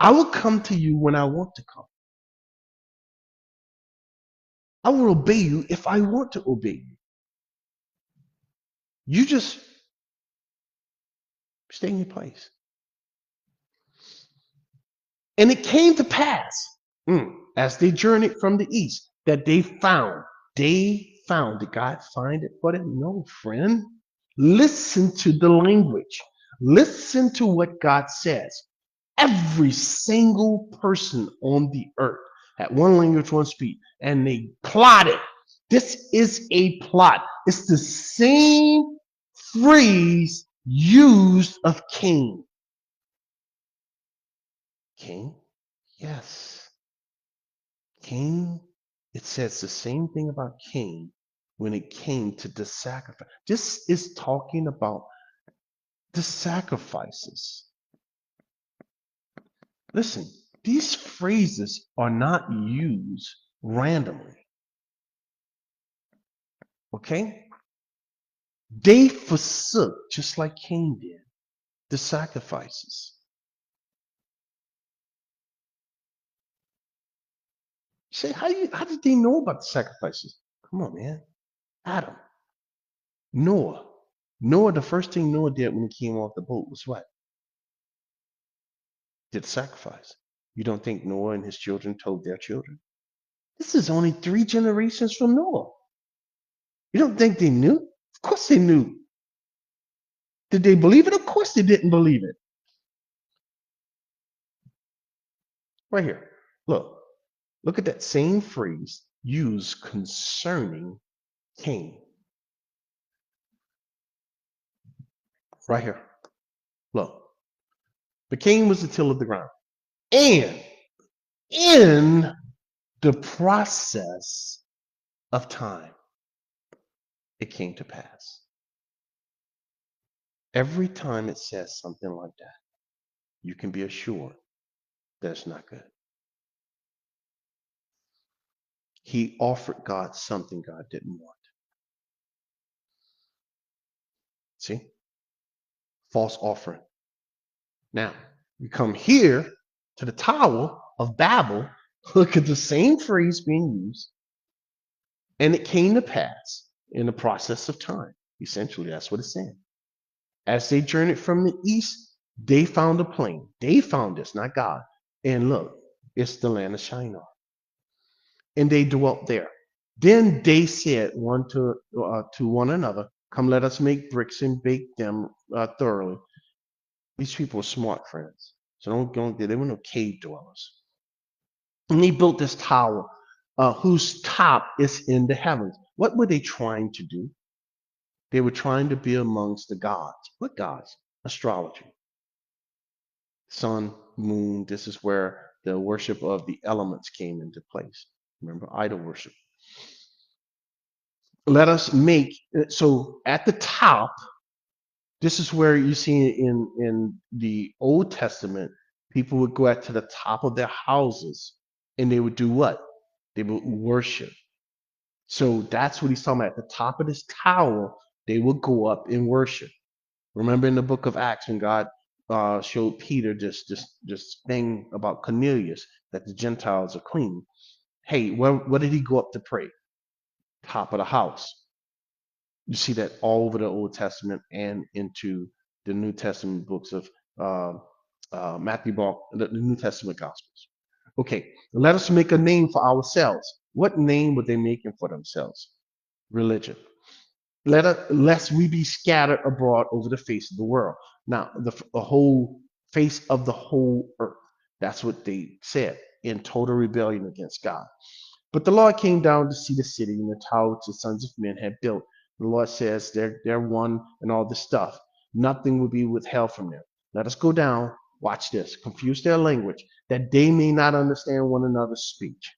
I will come to you when I want to come. I will obey you if I want to obey you. You just stay in your place. And it came to pass, as they journeyed from the east, that they found, did God find it for them? No, friend. Listen to the language. Listen to what God says. Every single person on the earth had one language, one speech, and they plotted. This is a plot. It's the same phrase used of Cain. Cain? Yes. Cain, it says the same thing about Cain when it came to the sacrifice. This is talking about the sacrifices. Listen, these phrases are not used randomly. Okay? They forsook, just like Cain did, the sacrifices. You say, how did they know about the sacrifices? Come on, man. Adam, Noah. Noah, the first thing Noah did when he came off the boat was what? Did sacrifice. You don't think Noah and his children told their children? This is only 3 generations from Noah. You don't think they knew? Of course they knew. Did they believe it? Of course they didn't believe it. Right here. Look at that same phrase used concerning Cain. Right here. Look. But Cain was the till of the ground. And in the process of time, it came to pass. Every time it says something like that, you can be assured that it's not good. He offered God something God didn't want. See? False offering. Now, we come here to the Tower of Babel. Look at the same phrase being used. And it came to pass in the process of time. Essentially, that's what it's saying. As they journeyed from the east, they found a plain. They found this, not God. And look, it's the land of Shinar. And they dwelt there. Then they said one to one another, "Come, let us make bricks and bake them thoroughly." These people are smart, friends. So they were no cave dwellers. And they built this tower whose top is in the heavens. What were they trying to do? They were trying to be amongst the gods. What gods? Astrology. Sun, moon. This is where the worship of the elements came into place. Remember, idol worship. Let us make, so at the top, this is where you see in the Old Testament, people would go out to the top of their houses and they would do what? They would worship. So that's what he's talking about. At the top of this tower, they would go up and worship. Remember in the book of Acts when God showed Peter this thing about Cornelius, that the Gentiles are clean. Hey, where did he go up to pray? Top of the house. You see that all over the Old Testament and into the New Testament books of Matthew, Mark, the New Testament Gospels. Okay, let us make a name for ourselves. What name were they making for themselves? Religion. Lest we be scattered abroad over the face of the world. Now, the whole face of the whole earth. That's what they said, in total rebellion against God. But the Lord came down to see the city and the tower which the sons of men had built. The Lord says they're one and all this stuff. Nothing will be withheld from them. Let us go down, watch this, confuse their language, that they may not understand one another's speech.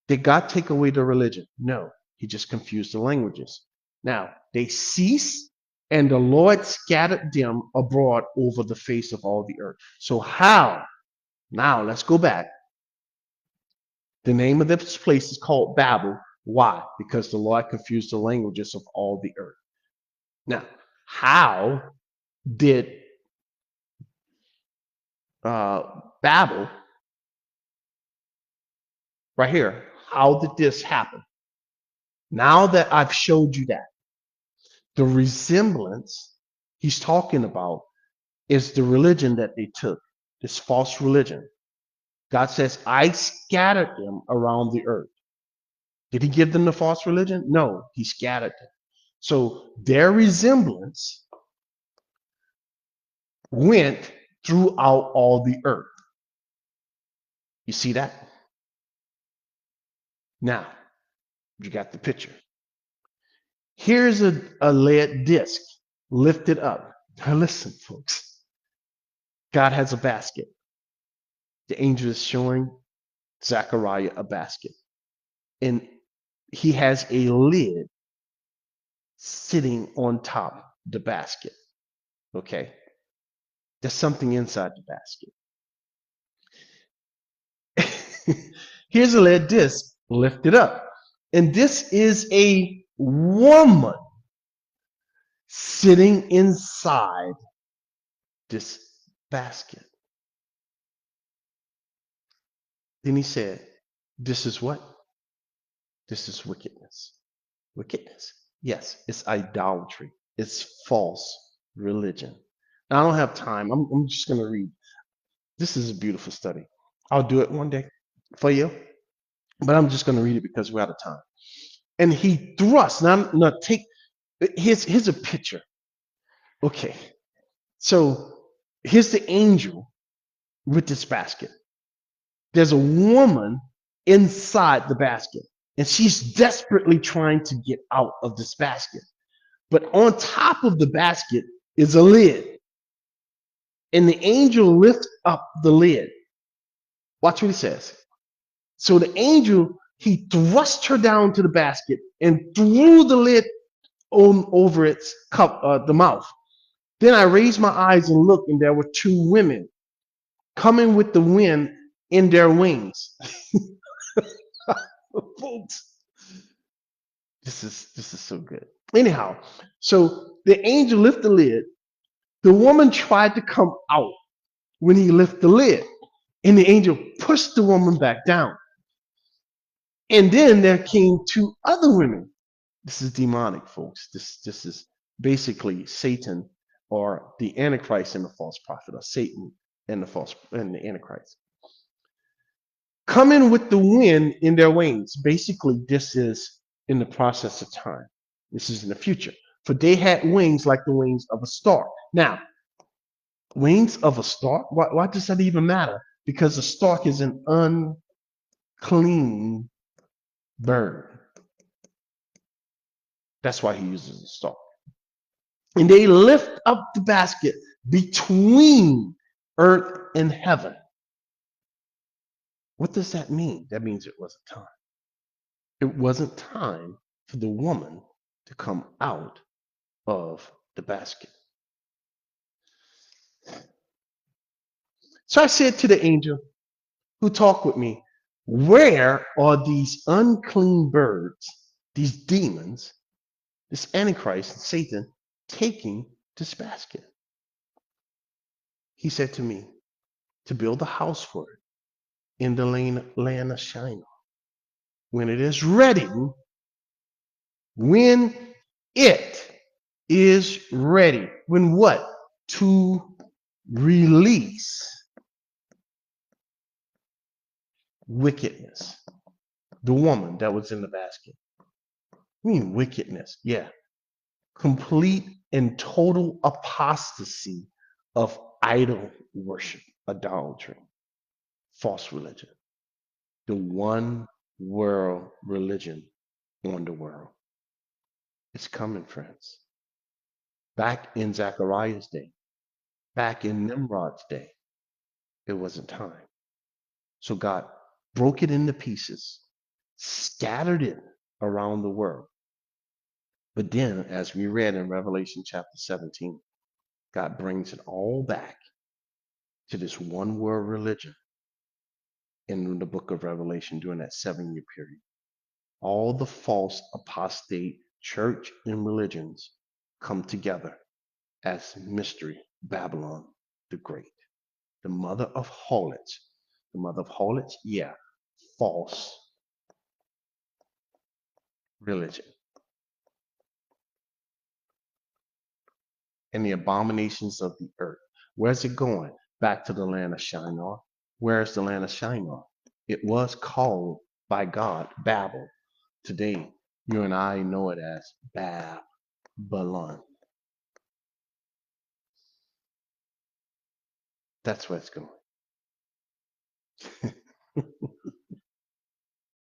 Did God take away the religion? No, he just confused the languages. Now, they ceased, and the Lord scattered them abroad over the face of all the earth. So how? Now, let's go back. The name of this place is called Babel. Why? Because the Lord confused the languages of all the earth. Now, how did Babel, right here, how did this happen? Now that I've showed you that, the resemblance he's talking about is the religion that they took, this false religion. God says, I scattered them around the earth. Did he give them the false religion? No, he scattered them. So their resemblance went throughout all the earth. You see that? Now, you got the picture. Here's a lead disc lifted up. Now listen, folks. God has a basket. The angel is showing Zechariah a basket. And he has a lid sitting on top the basket. Okay? There's something inside the basket. Here's a lead disc lifted up. And this is a woman sitting inside this basket. Then he said, this is what? This is wickedness. Wickedness. Yes, it's idolatry. It's false religion. Now, I don't have time. I'm just going to read. This is a beautiful study. I'll do it one day for you, but I'm just going to read it because we're out of time. And he thrust. Now take, here's a picture. Okay. So here's the angel with this basket. There's a woman inside the basket, and she's desperately trying to get out of this basket. But on top of the basket is a lid, and the angel lifts up the lid. Watch what he says. So the angel, he thrust her down to the basket and threw the lid over its cup, the mouth. Then I raised my eyes and looked, and there were two women coming with the wind in their wings. Folks, this is so good. Anyhow, so the angel lifted the lid. The woman tried to come out when he lifted the lid, and the angel pushed the woman back down. And then there came two other women. This is demonic, folks. This is basically Satan or the Antichrist and the false prophet, or Satan and the Antichrist. Coming with the wind in their wings. Basically, this is in the process of time. This is in the future. For they had wings like the wings of a stork. Now, wings of a stork? Why does that even matter? Because a stork is an unclean bird. That's why he uses a stork. And they lift up the basket between earth and heaven. What does that mean? That means it wasn't time. It wasn't time for the woman to come out of the basket. So I said to the angel who talked with me, where are these unclean birds, these demons, this Antichrist and Satan taking this basket? He said to me, to build a house for it in the land of Shinar. When it is ready, when it is ready, when what? To release wickedness. The woman that was in the basket. I mean wickedness, yeah. Complete and total apostasy of idol worship, idolatry, false religion. The one world religion on the world. It's coming, friends. Back in Zechariah's day, back in Nimrod's day, it wasn't time. So God broke it into pieces, scattered it around the world. But then, as we read in Revelation chapter 17, God brings it all back to this one world religion in the book of Revelation during that 7-year period. All the false apostate church and religions come together as mystery Babylon the Great. The mother of harlots. The mother of harlots, yeah, false religion. And the abominations of the earth. Where's it going? Back to the land of Shinar. Where's the land of Shinar? It was called by God Babel. Today, you and I know it as Babylon. That's where it's going.